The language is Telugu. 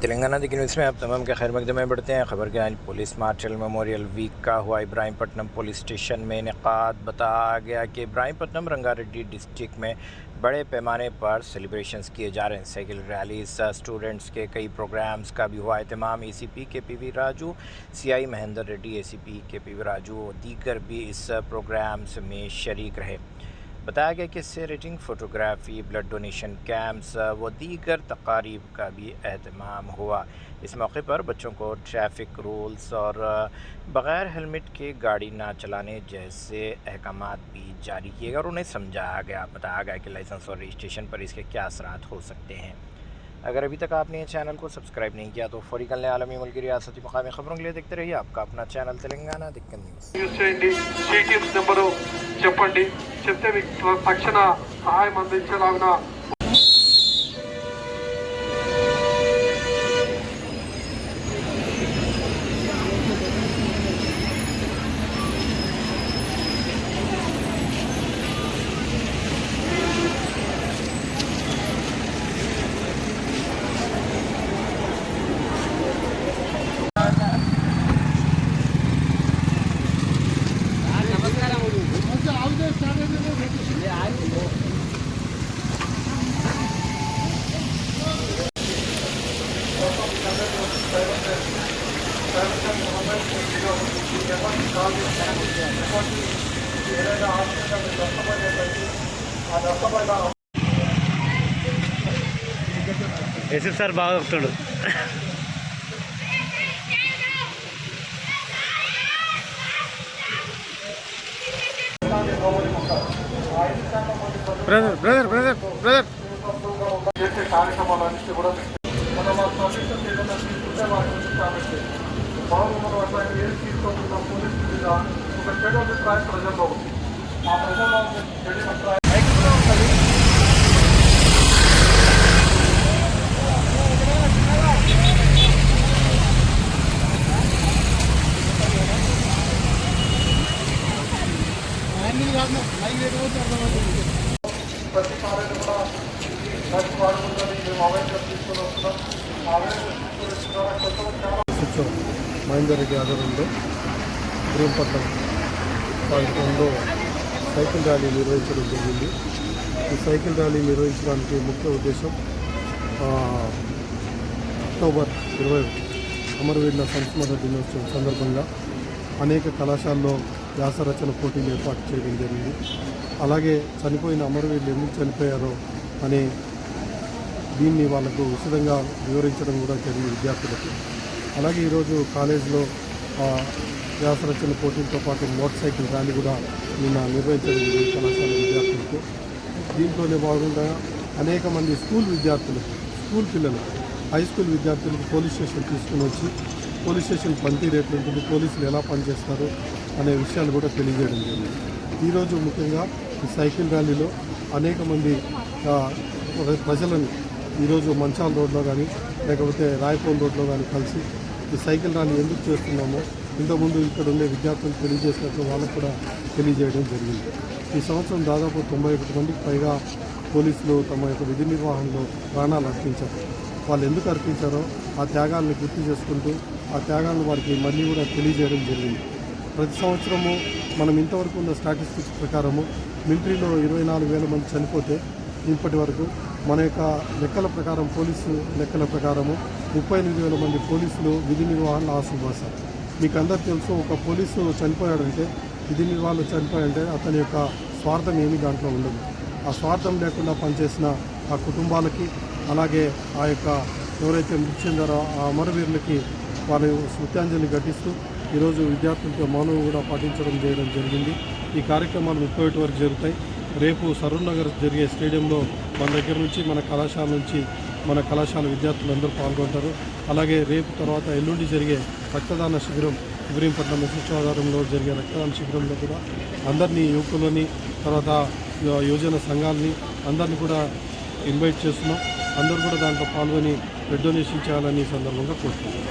तेलंगाना दिखी न्यूज़ में आप तमाम के खैर मकदमे बढ़ते हैं। खबर के आज पुलिस मार्शल मेमोरियल वीक का हुआ इब्राहिमपट्टनम पुलिस स्टेशन में इनेकाद। बताया गया कि इब्राहिमपट्टनम रंगारेड्डी डिस्ट्रिक्ट में बड़े पैमाने पर सेलिब्रेशंस किए जा रहे हैं। साइकिल रैलीज, स्टूडेंट्स के कई प्रोग्राम्स का भी हुआ एहतमाम। ACP KPV Raju, CI Mahendra Reddy, ACP KPV Raju और दीगर भी इस प्रोग्राम्स में शरीक रहे। बताया गया कि इससे rating, photography, blood donation camps व दीगर तकारीब का भी अहतमाम हुआ। इस मौके पर बच्चों को ट्रैफिक रूल्स और बग़ैर हेलमेट के गाड़ी ना चलाने जैसे अहकामात भी जारी किए गए और उन्हें समझाया गया। बताया गया कि लाइसेंस और रजिस्ट्रेशन पर इसके क्या असरात हो सकते हैं। अगर अभी तक आपने चैनल को सब्सक्राइब नहीं किया तो फौरी कल आलमी मुल्क की रियासती मकामी खबरों के लिए देखते रहिए आपका अपना चैनल तेलंगाना दिक्कत చెప్పండి చెప్తే మీకు తక్షణ సహాయం అందించేలాగా ऐसे सर బాగా వస్తాడు బ్రదర్ బ్రదర్ బ్రదర్ బ్రదర్ చేసే కార్యక్రమాలన్నింటి కూడా మనం ఆ సొల్యూషన్ ఏదైనా తీసుకుంటే వాటి కాబట్టి బాబు మనం అట్లా ఏది తీసుకోకుండా పోలీసు మీద ఒక చెడు అభిప్రాయం ప్రజల్లో ఉంది. ఆ ప్రజల్లో చెడు అభిప్రాయం ప్రతి కార్యాలయం కూడా ప్రతి వాడుకుంటుంది. మేము అవేర్నెస్ తీసుకొని వస్తున్నాం. అవేర్నెస్ ద్వారా కొత్త మహేందర్ రెడ్డి ఆధ్వర్యంలో ఇబ్రహీంపట్నం ప్రాంతంలో సైకిల్ ర్యాలీ నిర్వహించడం జరిగింది. ఈ సైకిల్ ర్యాలీ నిర్వహించడానికి ముఖ్య ఉద్దేశం అక్టోబర్ 20 అమరవీరుల సంస్మరణ దినోత్సవం సందర్భంగా అనేక కళాశాలలో వ్యాసరచన పోటీలు ఏర్పాటు చేయడం జరిగింది. అలాగే చనిపోయిన అమరవీరులు ఎందుకు చనిపోయారో అనే దీన్ని వాళ్ళకు ఉచితంగా వివరించడం కూడా జరిగింది విద్యార్థులకు. అలాగే ఈరోజు కాలేజీలో వ్యాసరచన పోటీలతో పాటు మోటార్ సైకిల్ ర్యాలీ కూడా నిన్న నిర్వహించడం జరిగింది కళాశాల విద్యార్థులకు. దీంట్లోనే భాగంగా అనేక మంది స్కూల్ విద్యార్థులు, స్కూల్ పిల్లలు, హై స్కూల్ విద్యార్థులకు పోలీస్ స్టేషన్ తీసుకుని వచ్చి పోలీస్ స్టేషన్ పనితీరు ఎట్లుంటుంది, పోలీసులు ఎలా పనిచేస్తారు అనే విషయాలు కూడా తెలియజేయడం జరిగింది. ఈరోజు ముఖ్యంగా ఈ సైకిల్ ర్యాలీలో అనేక మంది ప్రజలను ఈరోజు మంచాల రోడ్లో కానీ లేకపోతే రాయపూల్ రోడ్లో కానీ కలిసి ఈ సైకిల్ ర్యాలీ ఎందుకు చేస్తున్నామో ఇంతకుముందు ఇక్కడ ఉండే విద్యార్థులు తెలియజేసినట్టు వాళ్ళకు కూడా తెలియజేయడం జరిగింది. ఈ సంవత్సరం దాదాపు 91 మందికి పైగా పోలీసులు తమ యొక్క విధి నిర్వహణలో ప్రాణాలు అర్పించారు. వాళ్ళు ఎందుకు అర్పించారో ఆ త్యాగాలను గుర్తు చేసుకుంటూ ఆ త్యాగాలను వారికి మళ్ళీ కూడా తెలియజేయడం జరిగింది. ప్రతి సంవత్సరము మనం ఇంతవరకు ఉన్న స్టాటిస్టిక్స్ ప్రకారము మిలిటరీలో 24,000 మంది చనిపోతే ఇప్పటి వరకు మన యొక్క లెక్కల ప్రకారం, పోలీసు లెక్కల ప్రకారము 38,000 మంది పోలీసులు విధి నిర్వహణలో ఆసుబాసారు. మీకు అందరికీ తెలుసు, ఒక పోలీసు చనిపోయాడంటే, విధి నిర్వహణలో చనిపోయాడంటే అతని యొక్క స్వార్థం ఏమీ దాంట్లో ఉండదు. ఆ స్వార్థం లేకుండా పనిచేసిన ఆ కుటుంబాలకి, అలాగే ఆ యొక్క ఎవరైతే మృతి చెందారో ఆ అమరవీరులకి వారి శ్రద్ధాంజలి ఘటిస్తూ ఈరోజు విద్యార్థులతో మౌనం కూడా పాటించడం చేయడం జరిగింది. ఈ కార్యక్రమాలు 31 వరకు జరుగుతాయి. రేపు సరూర్ నగర్ జరిగే స్టేడియంలో మన దగ్గర నుంచి, మన కళాశాల నుంచి, మన కళాశాల విద్యార్థులందరూ పాల్గొంటారు. అలాగే రేపు తర్వాత ఎల్లుండి జరిగే రక్తదాన శిబిరం, ఇబ్రహీంపట్నం ఎస్ఎస్ ఆధారంలో జరిగే రక్తదాన శిబిరంలో కూడా అందరినీ, యువకులని, తర్వాత యువజన సంఘాలని అందరినీ కూడా ఇన్వైట్ చేస్తున్నాం. అందరూ కూడా దాంట్లో పాల్గొని బ్లడ్ డొనేషన్ చేయాలని ఈ సందర్భంగా కోరుతున్నాం.